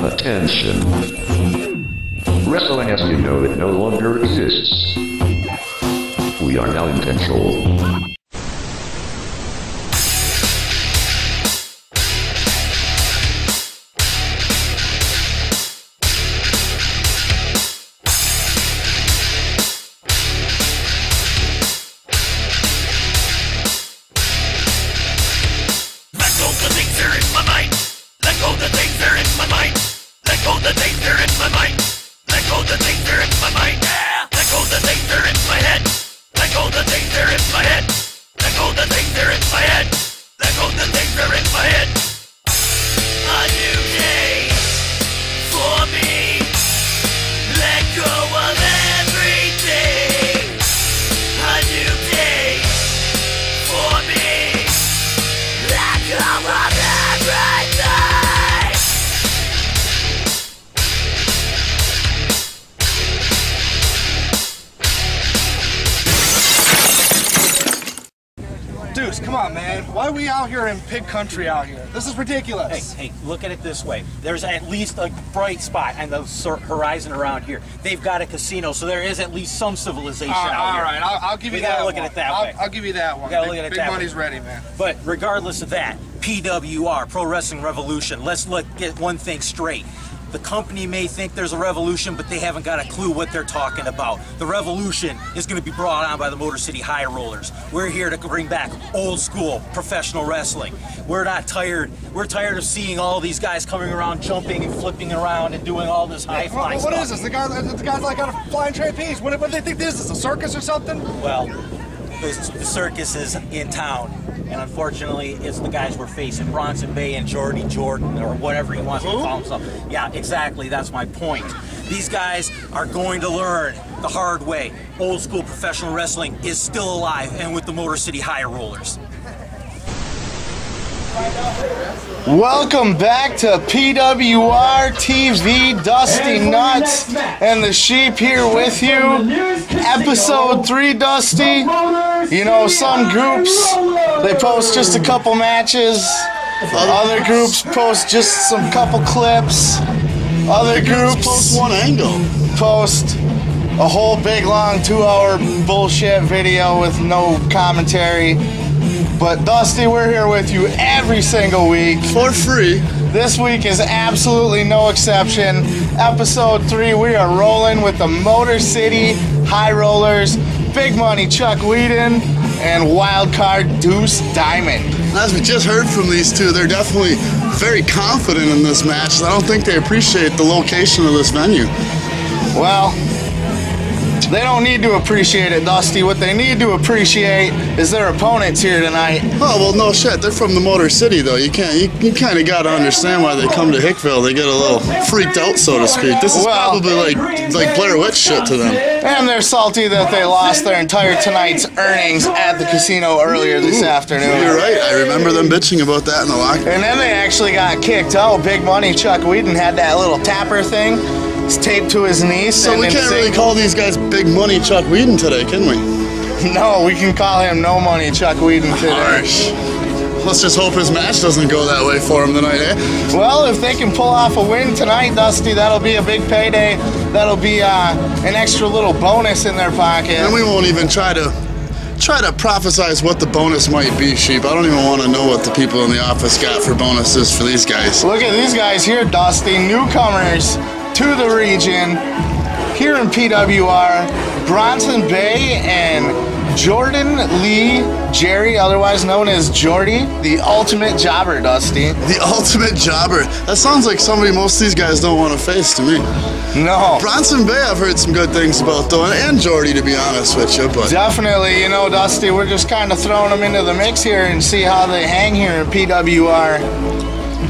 Attention. Wrestling as you know it no longer exists. We are now in control. Deuce, come on, man. Why are we out here in pig country out here? This is ridiculous. Hey, look at it this way. There's at least a bright spot on the horizon around here. They've got a casino, so there is at least some civilization out here. All right, I'll give you that one. We gotta look at it that way. I'll give you that one. We gotta look at it big that money's way. ready, man. But regardless of that, PWR, Pro Wrestling Revolution, let's get one thing straight. The company may think there's a revolution, but they haven't got a clue what they're talking about. The revolution is going to be brought on by the Motor City High Rollers. We're here to bring back old school professional wrestling. We're not tired. We're tired of seeing all these guys coming around, jumping and flipping around and doing all this high flying stuff. What is this? The guy's like on a flying trapeze. What do they think this is? A circus or something? Well, the circus is in town. And unfortunately, it's the guys we're facing, Bronson Bay and Jordy, Jordan, or whatever he wants to call himself. Yeah, exactly, that's my point. These guys are going to learn the hard way. Old school professional wrestling is still alive, and with the Motor City High Rollers. Welcome back to PWRtv. Dusty Nuts and the Sheep here with you. Episode 3, Dusty. You know, some groups, they post just a couple matches. Other groups post just some couple clips. Other groups post one angle. Post a whole big long 2-hour bullshit video with no commentary. But Dusty, we're here with you every single week. For free. This week is absolutely no exception. Episode 3, we are rolling with the Motor City High Rollers, Big Money Chuck Whedon, and Wildcard Deuce Diamond. As we just heard from these two, they're definitely very confident in this match. I don't think they appreciate the location of this venue. Well, they don't need to appreciate it, Dusty. What they need to appreciate is their opponents here tonight. Oh, well, no shit. They're from the Motor City, though. You kind of got to understand why they come to Hickville. They get a little freaked out, so to speak. This is probably like Blair Witch shit to them. And they're salty that they lost their entire tonight's earnings at the casino earlier this afternoon. You're right. I remember them bitching about that in the locker. And then they actually got kicked out. Big Money Chuck Whedon had that little tapper thing. It's taped to his knee. So we can't really call these guys Big Money Chuck Whedon today, can we? No, we can call him No Money Chuck Whedon today. Harsh. Let's just hope his match doesn't go that way for him tonight, eh? Well, if they can pull off a win tonight, Dusty, that'll be a big payday. That'll be an extra little bonus in their pocket. And we won't even try to prophesize what the bonus might be, Sheep. I don't even want to know what the people in the office got for bonuses for these guys. Look at these guys here, Dusty. Newcomers to the region here in PWR. Bronson Bay and Jordan Lee Jerry, otherwise known as Jordy, the ultimate jobber, Dusty. The ultimate jobber. That sounds like somebody most of these guys don't want to face to me. No. Bronson Bay I've heard some good things about, though, and Jordy, to be honest with you. But definitely, you know, Dusty, we're just kind of throwing them into the mix here and see how they hang here in PWR.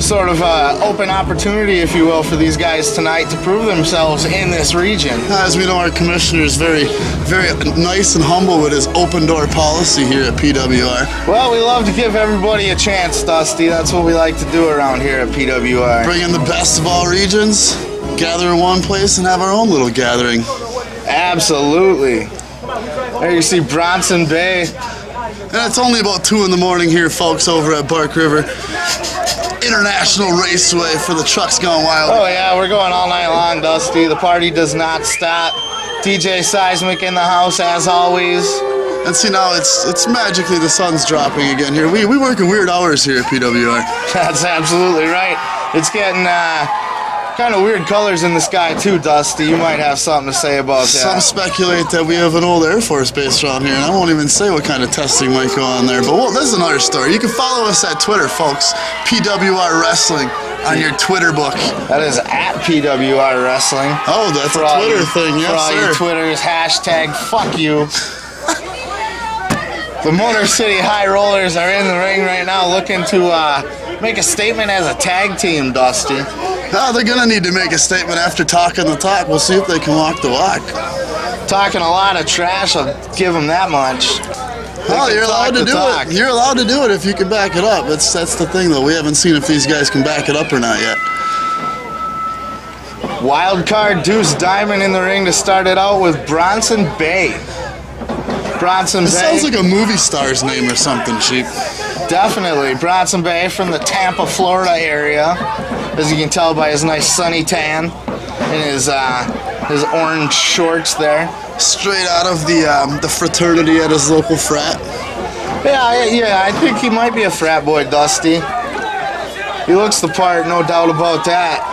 Sort of open opportunity, if you will, for these guys tonight to prove themselves in this region. As we know, our commissioner is very, very nice and humble with his open door policy here at PWR. Well, we love to give everybody a chance, Dusty. That's what we like to do around here at PWR. Bring in the best of all regions, gather in one place, and have our own little gathering. Absolutely. There you see Bronson Bay. And it's only about 2 in the morning here, folks, over at Bark River. International Raceway for the Trucks Gone Wild. Oh yeah, we're going all night long, Dusty. The party does not stop. DJ Seismic in the house as always. And see, now it's magically the sun's dropping again here. We work in weird hours here at PWR. That's absolutely right. It's getting kind of weird colors in the sky too, Dusty. You might have something to say about that. Some speculate that we have an old Air Force base around here, and I won't even say what kind of testing might go on there. But that's another story. You can follow us at Twitter, folks. PWR Wrestling on your Twitter book. That is at PWR Wrestling. Oh, that's for a Twitter thing, yes, for all your Twitters, hashtag fuck you. The Motor City High Rollers are in the ring right now looking to make a statement as a tag team, Dusty. Oh, they're going to need to make a statement after talking the talk. We'll see if they can walk the walk. Talking a lot of trash, I'll give them that much. Well, you're allowed to do it. You're allowed to do it if you can back it up. That's the thing, though. We haven't seen if these guys can back it up or not yet. Wild card Deuce Diamond in the ring to start it out with Bronson Bay. Bronson Bay. Sounds like a movie star's name or something, Sheep. Definitely. Bronson Bay from the Tampa, Florida area. As you can tell by his nice sunny tan and his orange shorts there. Straight out of the fraternity at his local frat. Yeah, I think he might be a frat boy, Dusty. He looks the part, no doubt about that.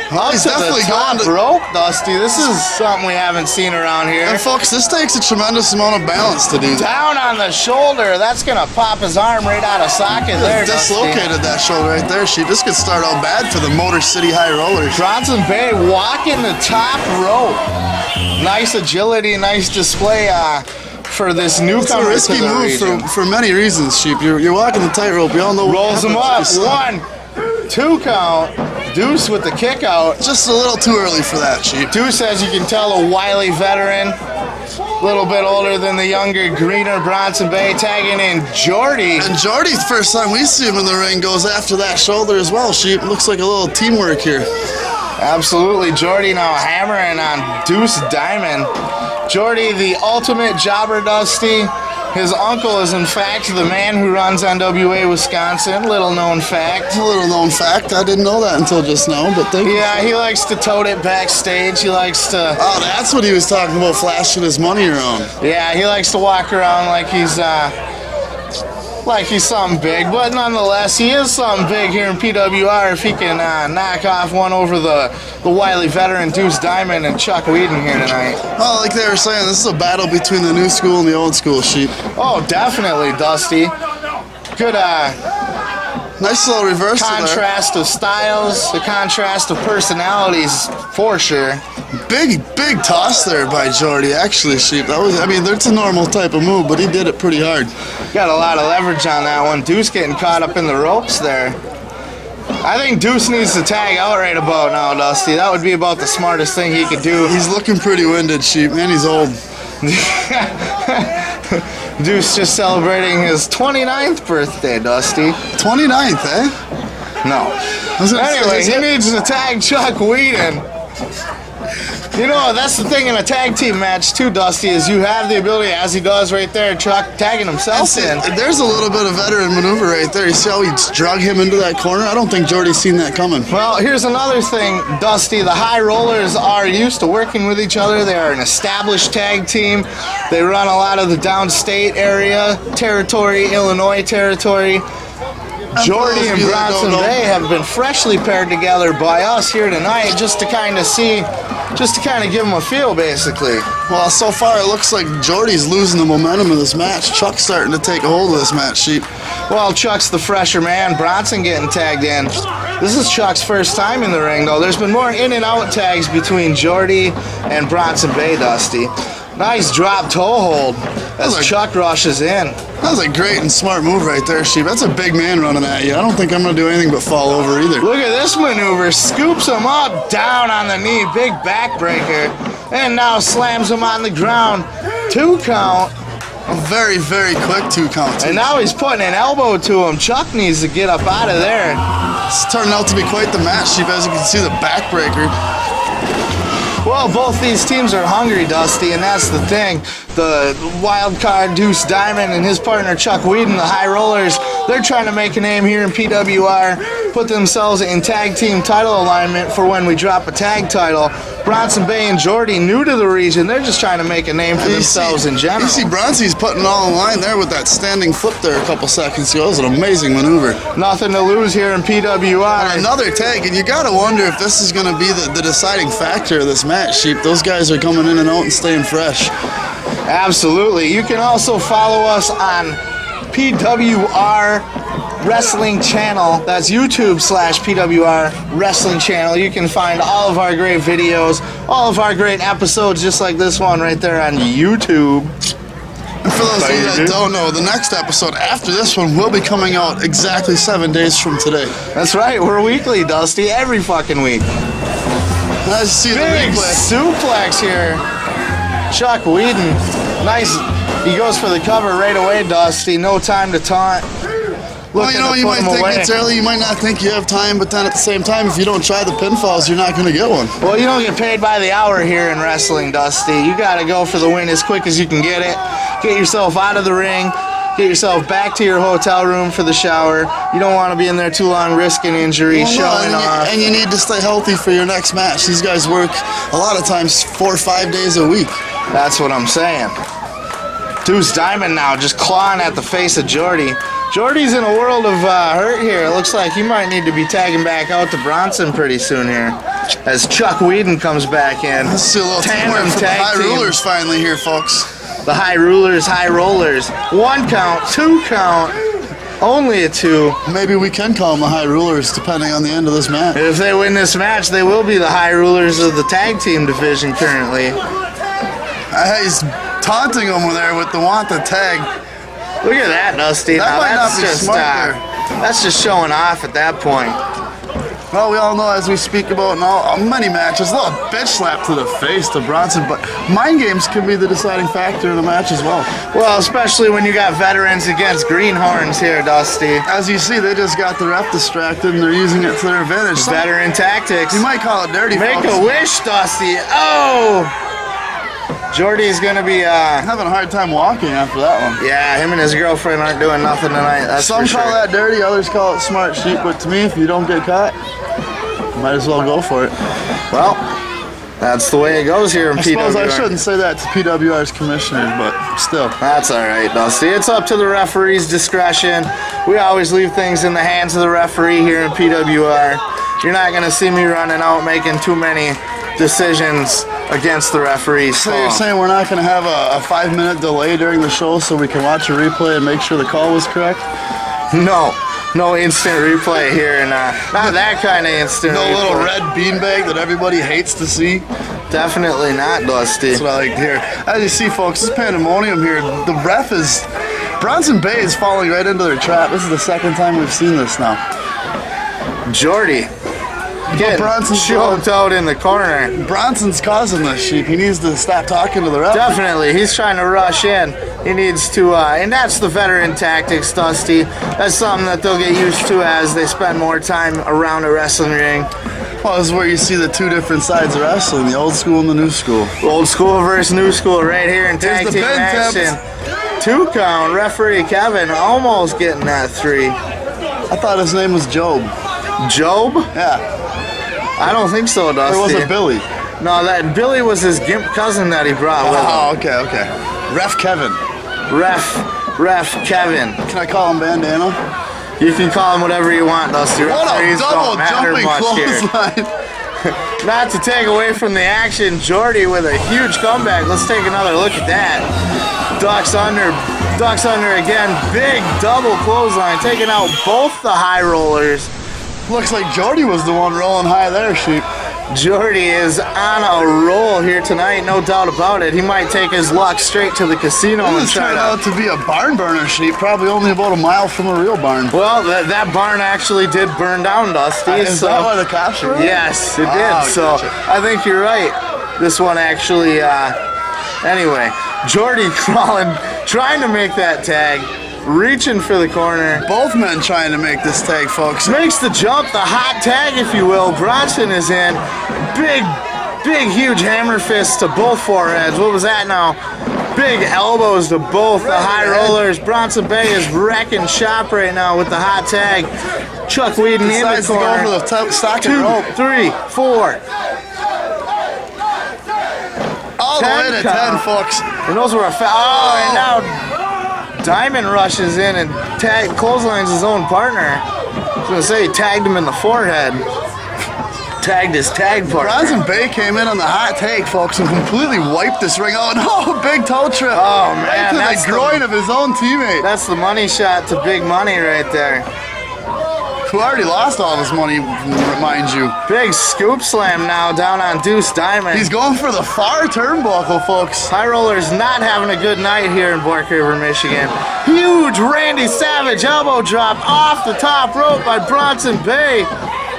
Well, he's definitely going to rope, Dusty. This is something we haven't seen around here. And folks, this takes a tremendous amount of balance to do that. Down on the shoulder. That's going to pop his arm right out of socket there, dislocated that shoulder right there, Sheep. This could start out bad for the Motor City High Rollers. Bronson Bay walking the top rope. Nice agility, nice display for this newcomer. It's a risky move for many reasons, Sheep. You're walking the tightrope. You all know rolls him up. 1, 2 count. Deuce with the kick out. Just a little too early for that, Sheep. Deuce, as you can tell, a wily veteran. A little bit older than the younger, greener Bronson Bay, tagging in Jordy. And Jordy, the first time we see him in the ring, goes after that shoulder as well, Sheep. Looks like a little teamwork here. Absolutely. Jordy now hammering on Deuce Diamond. Jordy, the ultimate jobber, Dusty. His uncle is, in fact, the man who runs NWA Wisconsin. Little known fact. A little known fact. I didn't know that until just now, but thank you. Yeah, he likes to tote it backstage. He likes to... Oh, that's what he was talking about, flashing his money around. Yeah, he likes to walk around like he's something big. But nonetheless, he is something big here in PWR if he can knock off one over the wily veteran Deuce Diamond and Chuck Whedon here tonight. Well, like they were saying, this is a battle between the new school and the old school, Sheep. Oh, definitely, Dusty. Good, nice little reversal contrast of styles, the contrast of personalities, for sure. Big toss there by Jordy, actually, Sheep. That's a normal type of move, but he did it pretty hard. Got a lot of leverage on that one. Deuce getting caught up in the ropes there. I think Deuce needs to tag out right about now, Dusty. That would be about the smartest thing he could do. He's looking pretty winded, Sheep. Man, he's old. Deuce just celebrating his 29th birthday, Dusty. 29th, eh? No. Anyway, he needs to tag Chuck Whedon. You know, that's the thing in a tag team match too, Dusty, is you have the ability, as he does right there, Chuck tagging himself in. There's a little bit of veteran maneuver right there. You see how he drug him into that corner? I don't think Jordy's seen that coming. Well, here's another thing, Dusty. The High Rollers are used to working with each other. They are an established tag team. They run a lot of the downstate area, territory, Illinois territory. Jordy and Bronson Bay have been freshly paired together by us here tonight just to kind of give them a feel, basically. Well, so far it looks like Jordy's losing the momentum of this match. Chuck's starting to take a hold of this match, Sheep. Well, Chuck's the fresher man. Bronson getting tagged in. This is Chuck's first time in the ring, though. There's been more in and out tags between Jordy and Bronson Bay, Dusty. Nice drop toe hold as Chuck rushes in. That was a great and smart move right there, Sheep. That's a big man running at you. I don't think I'm going to do anything but fall over either. Look at this maneuver. Scoops him up, down on the knee. Big backbreaker. And now slams him on the ground. 2 count. A very, very quick 2 count. And now he's putting an elbow to him. Chuck needs to get up out of there. It's turning out to be quite the match, Sheep. As you can see, the backbreaker. Well, both these teams are hungry, Dusty, and that's the thing. The wild card Deuce Diamond and his partner Chuck Whedon, the High Rollers, They're trying to make a name here in PWR, put themselves in tag team title alignment for when we drop a tag title. Bronson Bay and Jordy, new to the region, they're just trying to make a name for themselves in general. You see Bronsy's putting all in line there with that standing flip there a couple seconds ago. It was an amazing maneuver. Nothing to lose here in PWR. And another tag, and you got to wonder if this is going to be the deciding factor of this match, Sheep. Those guys are coming in and out and staying fresh. Absolutely. You can also follow us on PWR Wrestling Channel. That's YouTube/PWR Wrestling Channel. You can find all of our great videos, all of our great episodes, just like this one right there on YouTube. And for those of you that don't know, the next episode after this one will be coming out exactly 7 days from today. That's right. We're weekly, Dusty. Every fucking week. Let's see the Big replay. suplex here. Chuck Whedon. Nice. He goes for the cover right away, Dusty. No time to taunt. Well, you know, you might think it's early, you might not think you have time, but then at the same time, if you don't try the pinfalls, you're not going to get one. Well, you don't get paid by the hour here in wrestling, Dusty. You got to go for the win as quick as you can get it. Get yourself out of the ring. Get yourself back to your hotel room for the shower. You don't want to be in there too long risking injury, showing off. And you need to stay healthy for your next match. These guys work a lot of times 4 or 5 days a week. That's what I'm saying. Deuce Diamond now just clawing at the face of Jordy. Jordy's in a world of hurt here. It looks like he might need to be tagging back out to Bronson pretty soon here, as Chuck Whedon comes back in. Let's see a little teamwork from the High Rulers finally here, folks. The High Rulers, High Rollers. 1 count, 2 count, only a 2. Maybe we can call them the High Rulers depending on the end of this match. If they win this match, they will be the High Rulers of the tag team division currently. He's taunting him there with the want the tag. Look at that, Dusty. That now, might that's not be just smart there. that's just showing off at that point. Well, we all know as we speak about many matches, a little bitch slap to the face to Bronson, but mind games can be the deciding factor in a match as well. Well, especially when you got veterans against greenhorns here, Dusty. As you see, they just got the ref distracted and they're using it to their advantage. Veteran tactics. You might call it dirty, Make folks. a wish, Dusty. Oh! Jordy's gonna be having a hard time walking after that one. yeah, him and his girlfriend aren't doing nothing tonight. That's Some for sure. call that dirty, others call it smart, Sheep, but to me, if you don't get caught, you might as well go for it. Well, that's the way it goes here in I PWR. suppose I shouldn't say that to PWR's commissioners, but still. That's all right, Dusty. It's up to the referee's discretion. We always leave things in the hands of the referee here in PWR. You're not gonna see me running out making too many decisions against the referee. So you're saying we're not going to have a 5-minute delay during the show so we can watch a replay and make sure the call was correct? No instant replay here, and not that kind of instant No replay. little red beanbag that everybody hates to see? Definitely not, Dusty. That's what I like to hear. As you see, folks, this pandemonium here, the ref is... Bronson Bay is falling right into their trap. This is the second time we've seen this now. Jordy getting Bronson's choked out in the corner. Bronson's causing this, Sheep. He needs to stop talking to the ref. Definitely, he's trying to rush in. He needs to, and that's the veteran tactics, Dusty. That's something that they'll get used to as they spend more time around a wrestling ring. Well, this is where you see the 2 different sides of wrestling, the old school and the new school. Old school versus new school right here in tag the team pin action. 2 count, referee Kevin almost getting that 3. I thought his name was Job. Job? Yeah. I don't think so, Dusty. Or was it Billy? No, that Billy was his gimp cousin that he brought with him. Oh, okay. Ref Kevin. Ref Kevin. Can I call him Bandana? You can call him whatever you want, Dusty. What a Referees double don't matter jumping much here. clothesline. Not to take away from the action, Jordy with a huge comeback. Let's take another look at that. Ducks under again. Big double clothesline, taking out both the High Rollers. Looks like Jordy was the one rolling high there, Sheep. Jordy is on a roll here tonight, no doubt about it. He might take his luck straight to the casino and This try turned to... out to be a barn burner, Sheep. Probably only about a mile from a real barn. Well, that barn actually did burn down, Dusty. Is that why the cops were? Yes, it did. Oh, So gotcha. I think you're right. This one actually, anyway, Jordy crawling, trying to make that tag, reaching for the corner. Both men trying to make this tag, folks. Makes the jump, the hot tag, if you will. Bronson is in. Big, huge hammer fist to both foreheads. What was that now? Big elbows to both the high rollers. Bronson Bay is wrecking shop right now with the hot tag. Chuck Whedon in the corner. Decides to go for the stocking rope. 2, 3, 4. All the way to 10, folks. And those were a and now Diamond rushes in and clotheslines his own partner. I was gonna say he tagged him in the forehead. Tagged his tag partner. Bronson Bay came in on the hot take, folks, and completely wiped this ring. Oh no, big toe trip. Oh man, right to the groin of his own teammate. That's the money shot to Big Money right there. Who already lost all his money, mind you. Big scoop slam now down on Deuce Diamond. He's going for the far turnbuckle, folks. High Roller's not having a good night here in Bark River, Michigan. Huge Randy Savage elbow drop off the top rope by Bronson Bay.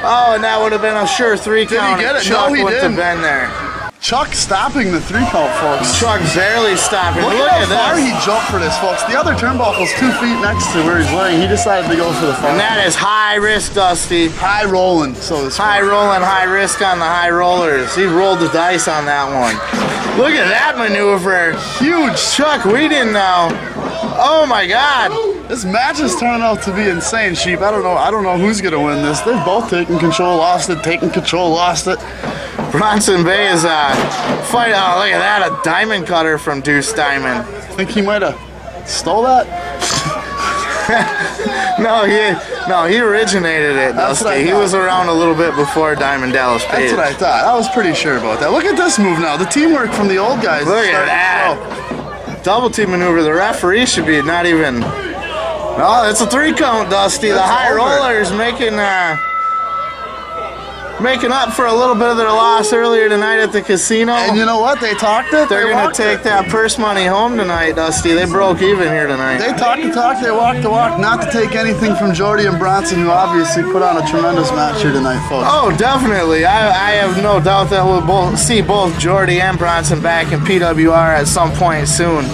Oh, and that would have been a sure 3 count. Did he get it? Chuck No, he wouldn't have didn't. been there. Chuck stopping the 3 count, folks. Chuck barely stopping. Look Look at at how far this. he jumped for this, folks. The other turnbuckle's 2 feet next to where he's laying. He decided to go for the far. And that is high risk, Dusty. High rolling, so to speak. High rolling, high risk on the high rollers. He rolled the dice on that one. Look at that maneuver. Huge Chuck Whedon now. Oh my God. This match is turning out to be insane, Sheep. I don't know who's gonna win this. They've both taken control, lost it, taken control, lost it. Bronson Bay is fighting. Oh, look at that, a diamond cutter from Deuce Diamond. Think he might have stole that? No, he originated it, That's what I Dusty. He thought. was around a little bit before Diamond Dallas Page. That's what I thought. I was pretty sure about that. Look at this move now. The teamwork from the old guys. Look is at starting to that. Double team maneuver. The referee should be not even. No, it's a 3 count, Dusty. The high rollers making up for a little bit of their loss earlier tonight at the casino. And you know what? They talked it. They're going to take that purse money home tonight, Dusty. They broke even here tonight. They talked the talk, they walked the walk. Not to take anything from Jordy and Bronson, who obviously put on a tremendous match here tonight, folks. Oh, definitely. I have no doubt that we'll see both Jordy and Bronson back in PWR at some point soon.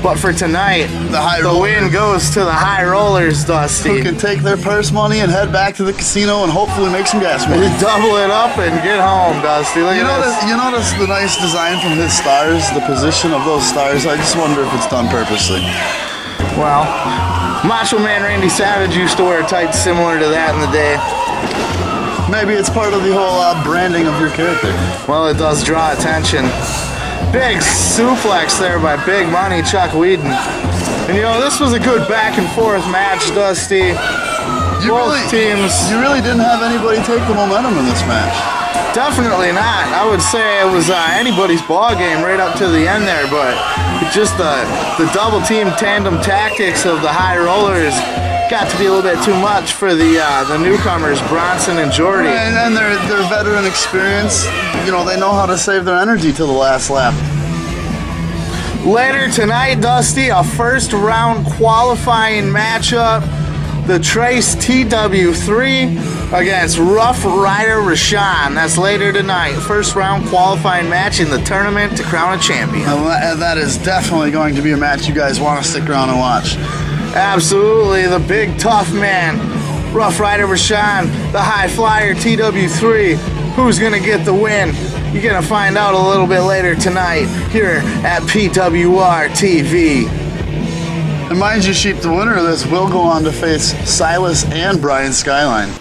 But for tonight, the win goes to the high rollers, Dusty. Who can take their purse money and head back to the casino and hopefully make some gas money. Double it up and get home, Dusty. Look at this. You notice the nice design from his stars, the position of those stars. I just wonder if it's done purposely. Well, Macho Man Randy Savage used to wear tights similar to that in the day. Maybe it's part of the whole branding of your character. Well, it does draw attention. Big suplex there by Big Money Chuck Whedon. And you know, this was a good back and forth match, Dusty. Both teams. You really didn't have anybody take the momentum in this match. Definitely not. I would say it was anybody's ball game right up to the end there, but just the double team tandem tactics of the high rollers got to be a little bit too much for the newcomers, Bronson and Jordy. And their veteran experience, you know, they know how to save their energy till the last lap. Later tonight, Dusty, a first round qualifying matchup. The Trace TW3 against Ruff Ryder Rashaan. That's later tonight. First round qualifying match in the tournament to crown a champion. And that is definitely going to be a match you guys want to stick around and watch. Absolutely, the big tough man, Ruff Ryder Rashaan, the high flyer TW3. Who's gonna get the win? You're gonna find out a little bit later tonight here at PWR TV. And mind you, Sheep, the winner of this will go on to face Silas and Brian Skyline.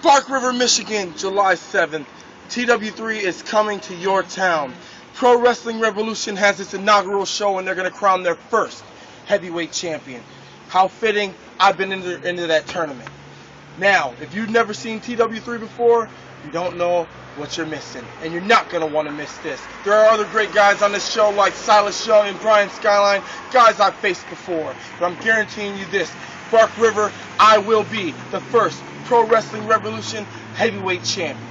Bark River, Michigan, July 7th. TW3 is coming to your town. Pro Wrestling Revolution has its inaugural show and they're going to crown their first heavyweight champion. How fitting, I've been into that tournament. Now, if you've never seen TW3 before, you don't know what you're missing. And you're not going to want to miss this. There are other great guys on this show like Silas Young and Brian Skyline, guys I've faced before. But I'm guaranteeing you this, Bark River, I will be the first Pro Wrestling Revolution heavyweight champion.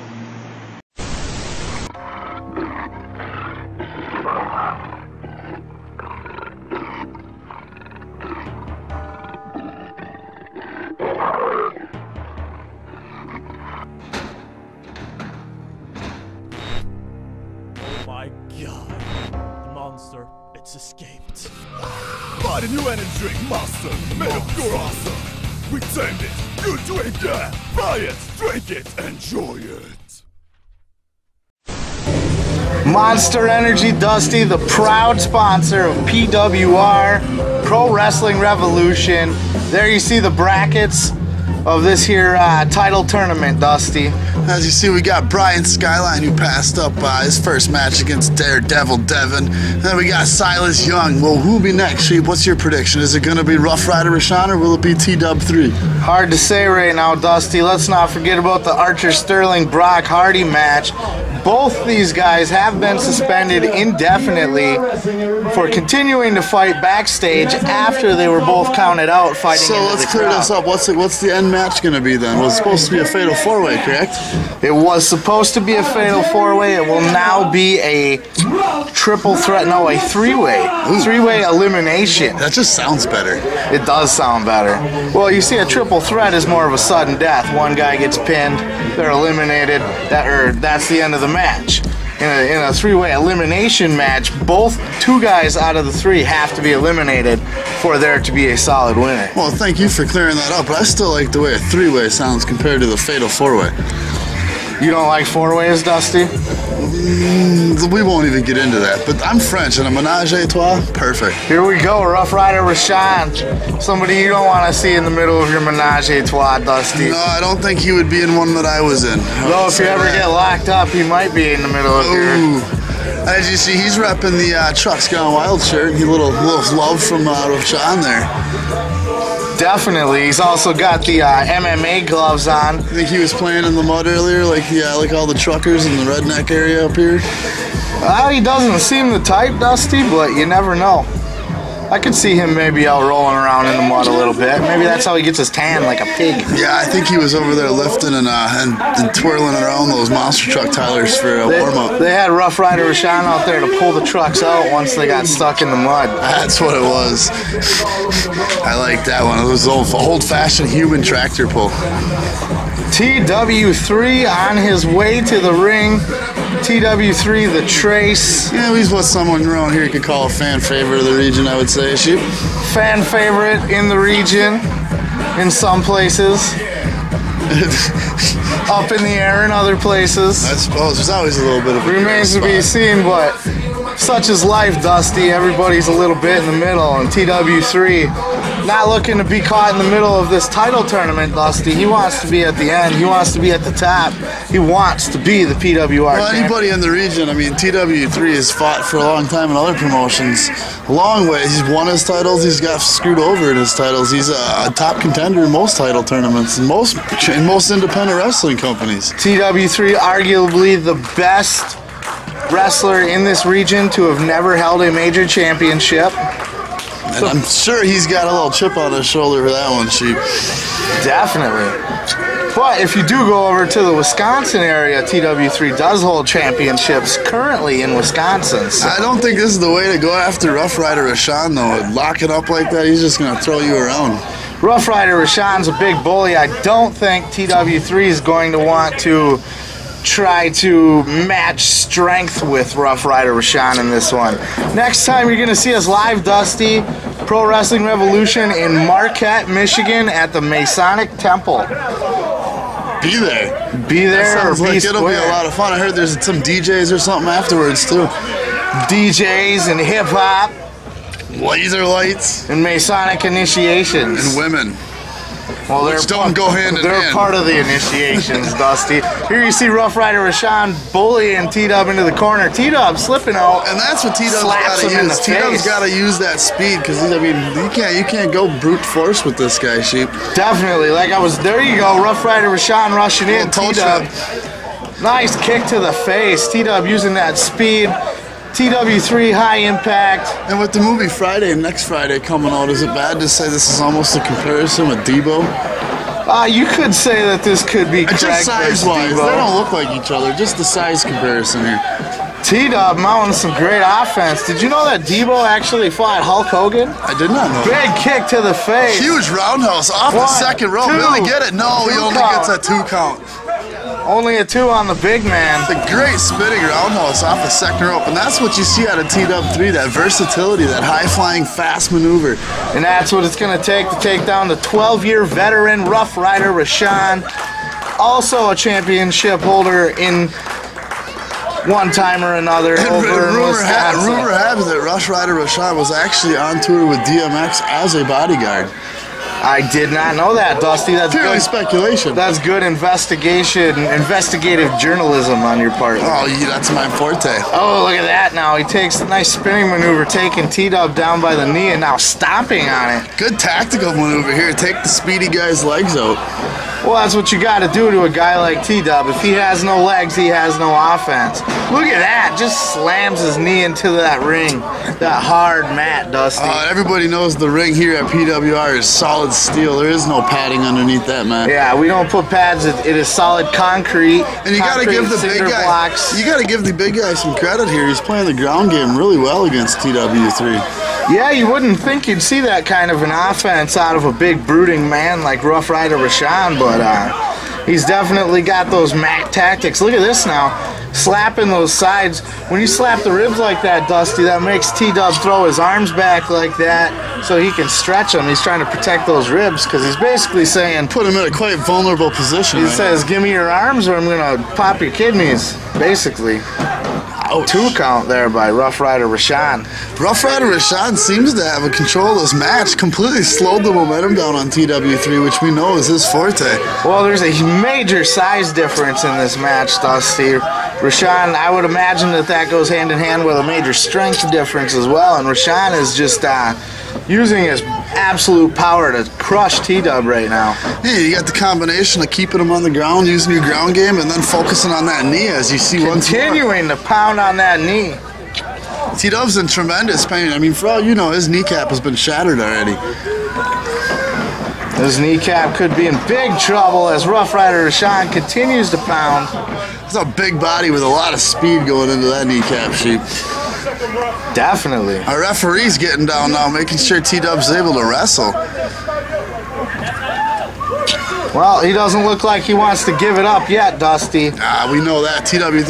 Oh my god. The monster, it's escaped. Find a new energy drink, monster, made of pure awesome. We tamed it, you drink it, buy it, drink it, enjoy it. Monster Energy Dusty, the proud sponsor of PWR, Pro Wrestling Revolution. There you see the brackets of this here title tournament, Dusty. As you see, we got Brian Skyline, who passed up his first match against Daredevil Devin. Then we got Silas Young. Well, who'll be next, Sheep? What's your prediction? Is it going to be Ruff Ryder Rashaan, or will it be T-Dub 3? Hard to say right now, Dusty. Let's not forget about the Archer Sterling Brock Hardy match. Both these guys have been suspended indefinitely for continuing to fight backstage after they were both counted out fighting. So let's clear this up. What's the end match going to be then? It was supposed to be a fatal 4-way, correct? It was supposed to be a fatal 4-way. It will now be a triple threat. No, a 3-way. 3-way elimination. That just sounds better. It does sound better. Well, you see, a triple threat is more of a sudden death. One guy gets pinned, they're eliminated. That's the end of the match. In a 3-way elimination match, two guys out of the 3 have to be eliminated for there to be a solid winner. Well, thank you for clearing that up, but I still like the way a 3-way sounds compared to the fatal 4-way. You don't like 4-ways, Dusty? We won't even get into that, but I'm French, and a menage a trois, perfect. Here we go, Ruff Ryder Rashaan. Somebody you don't want to see in the middle of your menage a trois, Dusty. No, I don't think he would be in one that I was in. Though if you ever get locked up, he might be in the middle of your... As you see, he's repping the Trucks Gone Wild shirt. A little love from Rashaan there. Definitely. He's also got the MMA gloves on. I think he was playing in the mud earlier, like all the truckers in the redneck area up here. He doesn't seem the type, Dusty, but you never know. I could see him maybe out rolling around in the mud a little bit. Maybe that's how he gets his tan, like a pig. Yeah, I think he was over there lifting and twirling around those monster truck tires for a warm-up. They had Ruff Ryder Rashaan out there to pull the trucks out once they got stuck in the mud. That's what it was. I like that one. It was old-fashioned human tractor pull. TW3 on his way to the ring. TW3, the Trace. Yeah, he's what someone around here could call a fan favorite of the region, I would say. Sheep. Fan favorite in the region, in some places. Up in the air in other places. I suppose there's always a little bit of a remains to be seen, but such is life, Dusty. Everybody's a little bit in the middle, and TW3 not looking to be caught in the middle of this title tournament, Dusty. He wants to be at the end. He wants to be at the top. He wants to be the PWR Well, champion. anybody in the region, I mean, TW3 has fought for a long time in other promotions. A long way. He's won his titles. He's got screwed over in his titles. He's a top contender in most title tournaments and most independent wrestling companies. TW3, arguably the best wrestler in this region to have never held a major championship. And I'm sure he's got a little chip on his shoulder for that one, Sheep. Definitely. But if you do go over to the Wisconsin area, TW3 does hold championships currently in Wisconsin. So. I don't think this is the way to go after Ruff Ryder Rashaan, though. Locking up like that, he's just going to throw you around. Ruff Ryder Rashaan's a big bully. I don't think TW3 is going to want to try to match strength with Ruff Ryder Rashaan in this one. Next time you're going to see us live, Dusty, Pro Wrestling Revolution in Marquette, Michigan at the Masonic Temple. Be there. Be there or sounds be like it'll be a lot of fun. I heard there's some DJs or something afterwards, too. DJs and hip-hop. Laser lights. And Masonic initiations. And women. Well, Which don't go hand in hand. They're part of the initiations, Dusty. Here you see Ruff Ryder Rashaan bullying T-Dub into the corner. T-Dub slipping out. And that's what T-Dub's slaps got to him in the use. T-Dub's face. got to use that speed because, I mean, you can't go brute force with this guy, Sheep. Definitely. There you go. Ruff Ryder Rashaan rushing in. T-Dub. Nice kick to the face. T-Dub using that speed. TW3 high impact. And with the movie Friday and next Friday coming out, is it bad to say this is almost a comparison with Debo? You could say that this could be just size-wise. They don't look like each other. Just the size comparison here. T-Dub mounting some great offense. Did you know that Debo actually fought Hulk Hogan? I did not know. Big kick to the face. Huge roundhouse off the second rope. Really get it? No, he only gets a 2 count. Only a 2 on the big man. It's a great spinning roundhouse off the second rope, and that's what you see out of TW3, that versatility, that high-flying, fast maneuver. And that's what it's going to take down the 12-year veteran Ruff Ryder Rashaan, also a championship holder in one time or another. And over rumor has it that Ruff Ryder Rashaan was actually on tour with DMX as a bodyguard. I did not know that, Dusty. That's Purely good speculation. That's good investigative journalism on your part. Oh, yeah, that's my forte. Oh, look at that now. He takes a nice spinning maneuver, taking T-Dub down by the knee and now stomping on it. Good tactical maneuver here. Take the speedy guy's legs out. Well, that's what you got to do to a guy like T-Dub. If he has no legs, he has no offense. Look at that. Just slams his knee into that ring. That hard mat, Dusty. Everybody knows the ring here at PWR is solid steel. There is no padding underneath that mat. Yeah, we don't put pads. It is solid concrete. And you got to give the big guy. Blocks. You got to give the big guy some credit here. He's playing the ground game really well against TW3. Yeah, you wouldn't think you'd see that kind of an offense out of a big brooding man like Ruff Ryder Rashaan, but he's definitely got those mat tactics. Look at this now, slapping those sides. When you slap the ribs like that, Dusty, that makes T-Dub throw his arms back like that so he can stretch them. He's trying to protect those ribs because he's basically saying, put him in a quite vulnerable position. He says, give me your arms or I'm going to pop your kidneys, basically. Oh, 2 count there by Ruff Ryder Rashaan. Ruff Ryder Rashaan seems to have a control of this match. Completely slowed the momentum down on TW3, which we know is his forte. Well, there's a major size difference in this match, Dusty. Rashaan, I would imagine that goes hand in hand with a major strength difference as well. And Rashaan is just using his absolute power to crush T-Dub right now. Yeah, you got the combination of keeping him on the ground, using your ground game, and then focusing on that knee as you see once more. Continuing to pound on that knee. T-Dub's in tremendous pain. I mean, for all you know, his kneecap has been shattered already. His kneecap could be in big trouble as Ruff Ryder Rashaan continues to pound. It's a big body with a lot of speed going into that kneecap, Sheep. Definitely. Our referee's getting down now, making sure T-Dub's able to wrestle. Well, he doesn't look like he wants to give it up yet, Dusty. We know that. TW3 is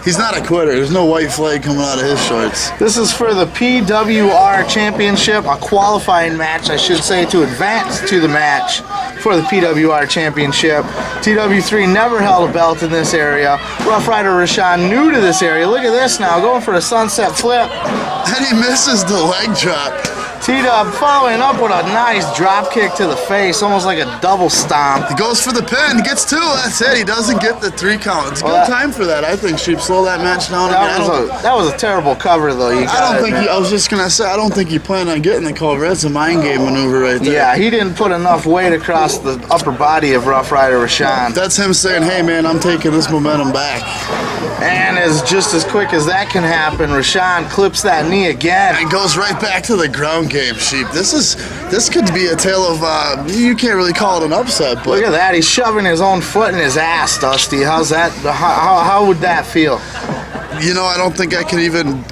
he's not a quitter. There's no white flag coming out of his shorts. This is for the PWR Championship, a qualifying match, I should say, to advance to the match for the PWR Championship. TW3 never held a belt in this area. Ruff Ryder Rashaan new to this area. Look at this now, going for a sunset flip. And he misses the leg drop. T-Dub following up with a nice drop kick to the face, almost like a double stomp. He goes for the pin, gets 2, that's it. He doesn't get the 3 count. It's a good time for that, I think. Sheep, slow that match down. That was a terrible cover, though. I was just going to say, I don't think he planned on getting the cover. That's a mind game maneuver right there. Yeah, he didn't put enough weight across the upper body of Ruff Ryder Rashaan. That's him saying, hey, man, I'm taking this momentum back. And just as quick as that can happen, Rashaan clips that knee again. And goes right back to the ground game, Sheep. This could be a tale of, you can't really call it an upset, but... Look at that, he's shoving his own foot in his ass, Dusty. How's that, how would that feel? You know, I don't think I can even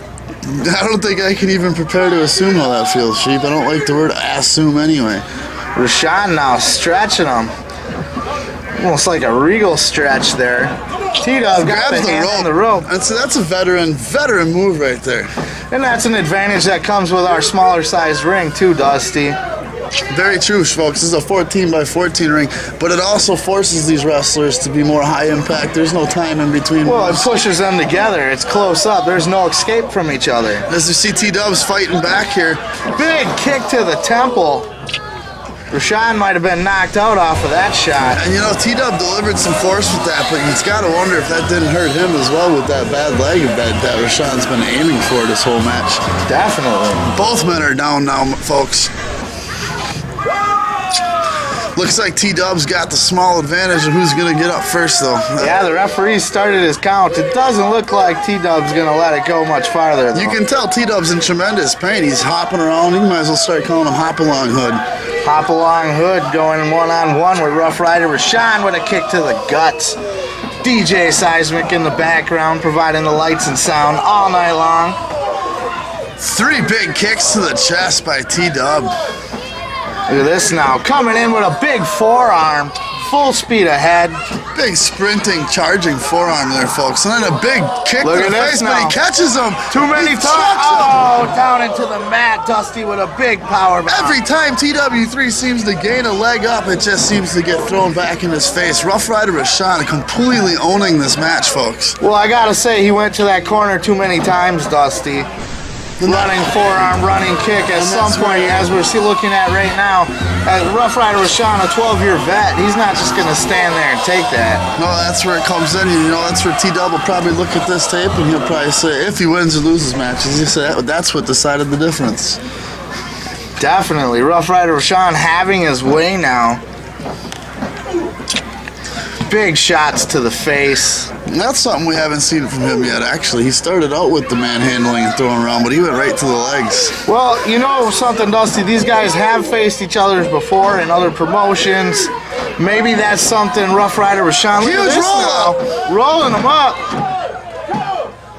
prepare to assume how that feels, Sheep. I don't like the word assume anyway. Rashaan now stretching him. Almost like a regal stretch there. T-Dub got the hand on the rope. That's a veteran move right there. And that's an advantage that comes with our smaller sized ring too, Dusty. Very true, folks. This is a 14 by 14 ring, but it also forces these wrestlers to be more high impact. There's no time in between. Well, it pushes them together. It's close up. There's no escape from each other. As you see T-Dub's fighting back here. Big kick to the temple. Rashaan might have been knocked out off of that shot. And you know, T-Dub delivered some force with that, but you've got to wonder if that didn't hurt him as well with that bad leg that Rashaan's been aiming for this whole match. Definitely. Both men are down now, folks. Looks like T-Dub's got the small advantage of who's going to get up first, though. Yeah, the referee started his count. It doesn't look like T-Dub's going to let it go much farther, though. You can tell T-Dub's in tremendous pain. He's hopping around. You might as well start calling him Hop-Along Hood. Hop-Along Hood going one-on-one with Ruff Ryder Rashaan with a kick to the guts. DJ Seismic in the background providing the lights and sound all night long. 3 big kicks to the chest by T-Dub. Look at this now, coming in with a big forearm, full speed ahead. Big sprinting, charging forearm there, folks. And then a big kick to the face, but he catches him. Too many times. Oh, down into the mat, Dusty with a big power bomb. Every time TW3 seems to gain a leg up, it just seems to get thrown back in his face. Ruff Ryder Rashaan completely owning this match, folks. Well, I gotta say, he went to that corner too many times, Dusty. Running forearm, running kick. At some point, as we're looking at right now, Ruff Ryder Rashaan, a 12-year vet, he's not just going to stand there and take that. No, that's where it comes in. You know, that's where T-Dub will probably look at this tape and he'll probably say, if he wins or loses matches, he'll say that's what decided the difference. Definitely. Ruff Ryder Rashaan having his way now. Big shots to the face. That's something we haven't seen from him yet, actually. He started out with the manhandling and throwing around, but he went right to the legs. Well, you know something, Dusty? These guys have faced each other before in other promotions. Maybe that's something Ruff Ryder Rashaan. Huge roll-up. Rolling him up.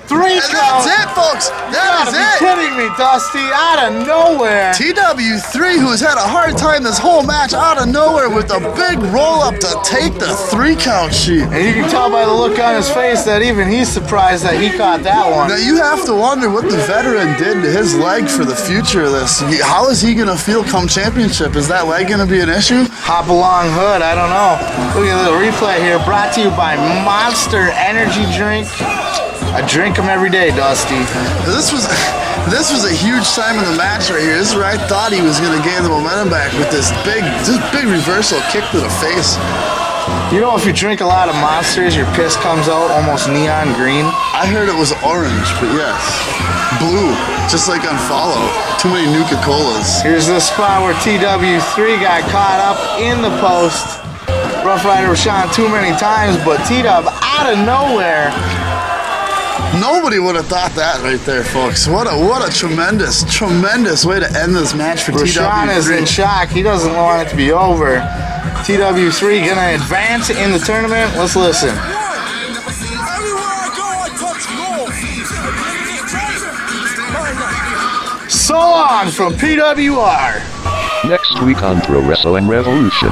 3 count. That's it, folks. That is it. You're kidding me, Dusty. Out of nowhere. TW3, who has had a hard time this whole match, out of nowhere with a big roll-up to take the 3-count sheet. And you can tell by the look on his face that even he's surprised that he caught that one. Now, you have to wonder what the veteran did to his leg for the future of this. How is he going to feel come championship? Is that leg going to be an issue? Hop along hood, I don't know. Look at the replay here, brought to you by Monster Energy Drink. I drink them every day, Dusty. This was a huge time in the match right here. This is where I thought he was going to gain the momentum back with this big reversal kick to the face. You know, if you drink a lot of Monsters, your piss comes out almost neon green. I heard it was orange, but yes. Blue, just like on Follow. Too many Nuka-Colas. Here's the spot where TW3 got caught up in the post. Ruff Ryder Rashaan too many times, but T-Dub out of nowhere. Nobody would have thought that right there, folks. What a tremendous way to end this match for TW3. Rashaan is in shock. He doesn't want it to be over. TW3 gonna advance in the tournament. Let's listen. So long from PWR. Next week on Pro Wrestling Revolution.